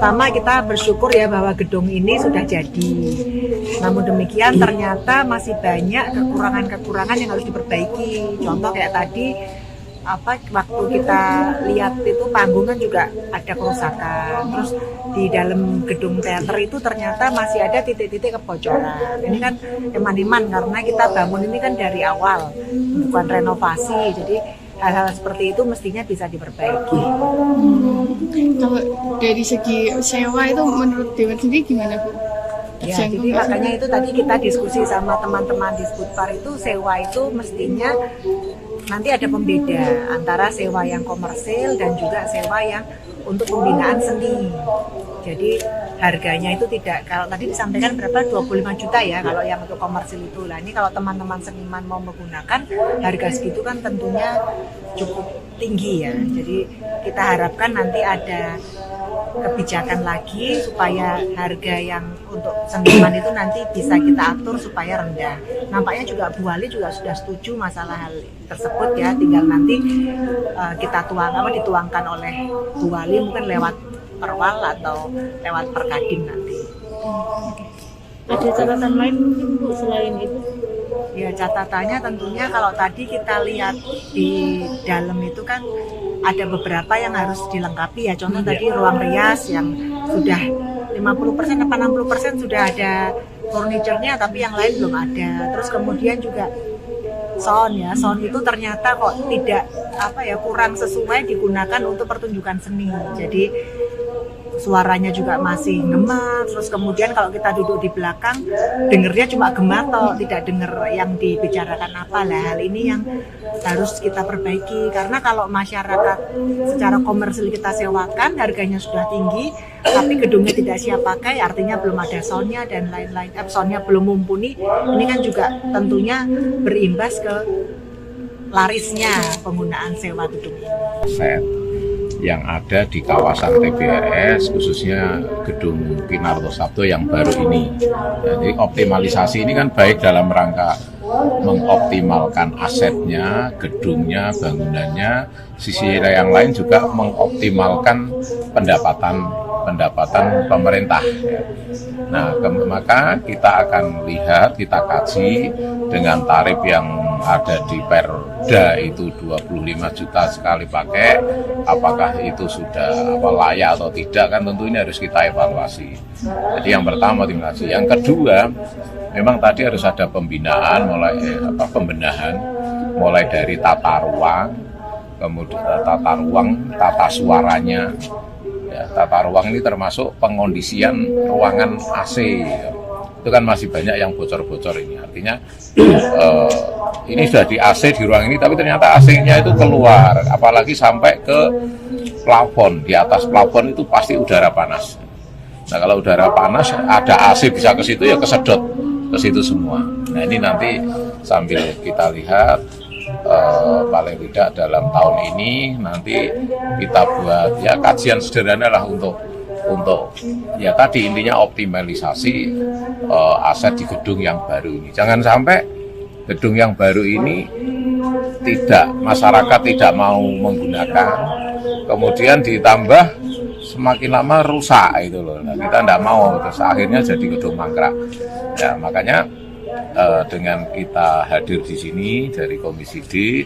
pertama kita bersyukur ya bahwa gedung ini sudah jadi. Namun demikian ternyata masih banyak kekurangan-kekurangan yang harus diperbaiki. Contoh kayak tadi waktu kita lihat itu panggung kan juga ada kerusakan. Terus di dalam gedung teater itu ternyata masih ada titik-titik kebocoran. Ini kan eman-eman karena kita bangun ini kan dari awal, bukan renovasi. Jadi hal-hal seperti itu mestinya bisa diperbaiki. Kalau dari segi sewa itu menurut Dewan sendiri gimana, Bu? Ya, jadi makanya itu tadi kita diskusi sama teman-teman di Sputpar itu sewa itu mestinya nanti ada pembeda antara sewa yang komersil dan juga sewa yang untuk pembinaan seni. Jadi harganya itu tidak, kalau tadi disampaikan berapa, 25 juta ya kalau yang untuk komersil itu. Lah ini kalau teman-teman seniman mau menggunakan harga segitu kan tentunya cukup tinggi ya. Jadi kita harapkan nanti ada kebijakan lagi supaya harga yang untuk seniman itu nanti bisa kita atur supaya rendah. Nampaknya juga Bu Wali juga sudah setuju masalah hal tersebut ya, tinggal nanti kita dituangkan oleh Bu Wali mungkin lewat perwal atau lewat perkadim nanti. Ada catatan lain mungkin Bu selain itu? Ya catatannya tentunya kalau tadi kita lihat di dalam itu kan ada beberapa yang harus dilengkapi ya. Contoh tadi ruang rias yang sudah 50% atau 60% sudah ada furniturnya tapi yang lain belum ada. Terus kemudian juga sound itu ternyata kok tidak kurang sesuai digunakan untuk pertunjukan seni. Jadi suaranya juga masih ngema, terus kemudian kalau kita duduk di belakang dengernya cuma gema atau tidak denger yang dibicarakan apa. Lah hal ini yang harus kita perbaiki karena kalau masyarakat secara komersil kita sewakan harganya sudah tinggi tapi gedungnya tidak siap pakai, artinya belum ada soundnya dan lain-lain, soundnya belum mumpuni. Ini kan juga tentunya berimbas ke larisnya penggunaan sewa gedung ini. Yang ada di kawasan TBRS, khususnya gedung Kinarto Sabdo yang baru ini. Jadi optimalisasi ini kan baik dalam rangka mengoptimalkan asetnya, gedungnya, bangunannya. Sisi yang lain juga mengoptimalkan pendapatan pemerintah. Nah, maka kita akan lihat, kita kaji dengan tarif yang ada di Perda itu 25 juta sekali pakai, apakah itu sudah layak atau tidak, kan tentu ini harus kita evaluasi. Jadi yang pertama optimalisasi, yang kedua memang tadi harus ada pembinaan, pembenahan mulai dari tata ruang, kemudian tata suaranya. Ya, tata ruang ini termasuk pengondisian ruangan AC. Itu kan masih banyak yang bocor-bocor ini. Artinya ini sudah di AC di ruang ini, tapi ternyata AC-nya itu keluar. Apalagi sampai ke plafon. Di atas plafon itu pasti udara panas. Nah kalau udara panas, ada AC bisa ke situ ya kesedot ke situ semua. Nah ini nanti sambil kita lihat. Paling tidak dalam tahun ini nanti kita buat ya kajian sederhana lah untuk ya tadi intinya optimalisasi aset di gedung yang baru ini. Jangan sampai gedung yang baru ini masyarakat tidak mau menggunakan, kemudian ditambah semakin lama rusak itu loh. Nah, kita tidak mau, terus akhirnya jadi gedung mangkrak. Ya makanya dengan kita hadir di sini dari Komisi D,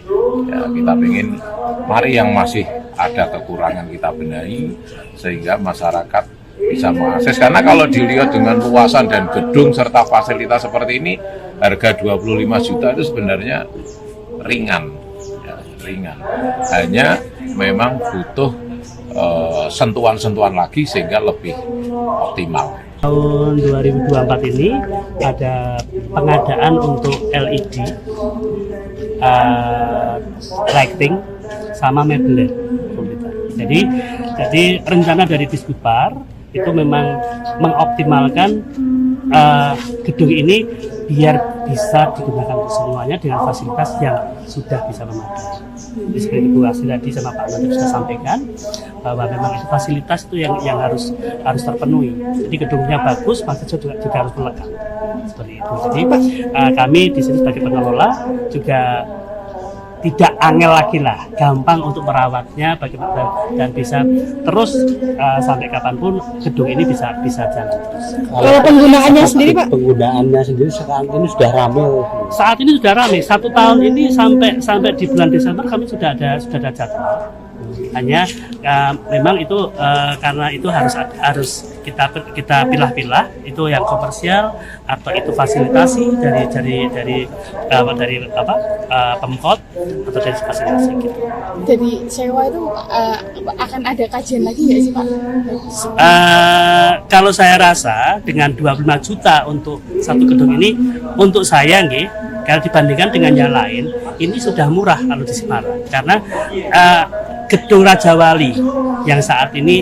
ya kita ingin mari yang masih ada kekurangan kita benahi sehingga masyarakat bisa mengakses. Karena kalau dilihat dengan luasan dan gedung serta fasilitas seperti ini, harga 25 juta itu sebenarnya ringan, ya, ringan. Hanya memang butuh sentuhan-sentuhan lagi sehingga lebih optimal. Tahun 2024 ini ada pengadaan untuk LED, lighting, sama mebel. Jadi rencana dari Disputpar itu memang mengoptimalkan gedung ini biar bisa digunakan untuk semuanya dengan fasilitas yang sudah bisa memadai. Jadi seperti Bu Asli tadi sama Pak Menteri sudah sampaikan bahwa memang itu fasilitas itu yang harus terpenuhi. Jadi gedungnya bagus, fasilitasnya juga harus melekat. Seperti itu. Jadi kami di sini sebagai pengelola juga tidak angel lagi lah, gampang untuk merawatnya bagaimana dan bisa terus sampai kapanpun gedung ini bisa jalan terus. Kalau penggunaannya sendiri Pak? Penggunaannya sendiri sekarang ini sudah ramai. Saat ini sudah ramai, 1 tahun ini sampai di bulan Desember kami sudah ada jadwal. Hanya memang itu karena itu harus kita pilah-pilah, itu yang komersial atau itu fasilitasi dari Pemkot atau dari fasilitasi gitu. Jadi sewa itu akan ada kajian lagi nggak sih Pak? Kalau saya rasa dengan 25 juta untuk satu gedung ini, untuk saya nggih, kalau dibandingkan dengan yang lain, ini sudah murah kalau di Semarang. Karena gedung Raja Wali yang saat ini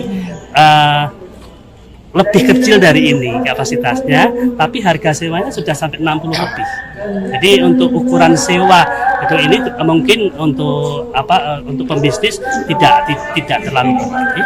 lebih kecil dari ini kapasitasnya, tapi harga sewanya sudah sampai 60 lebih. Jadi untuk ukuran sewa gedung ini mungkin untuk pembisnis tidak terlalu berarti.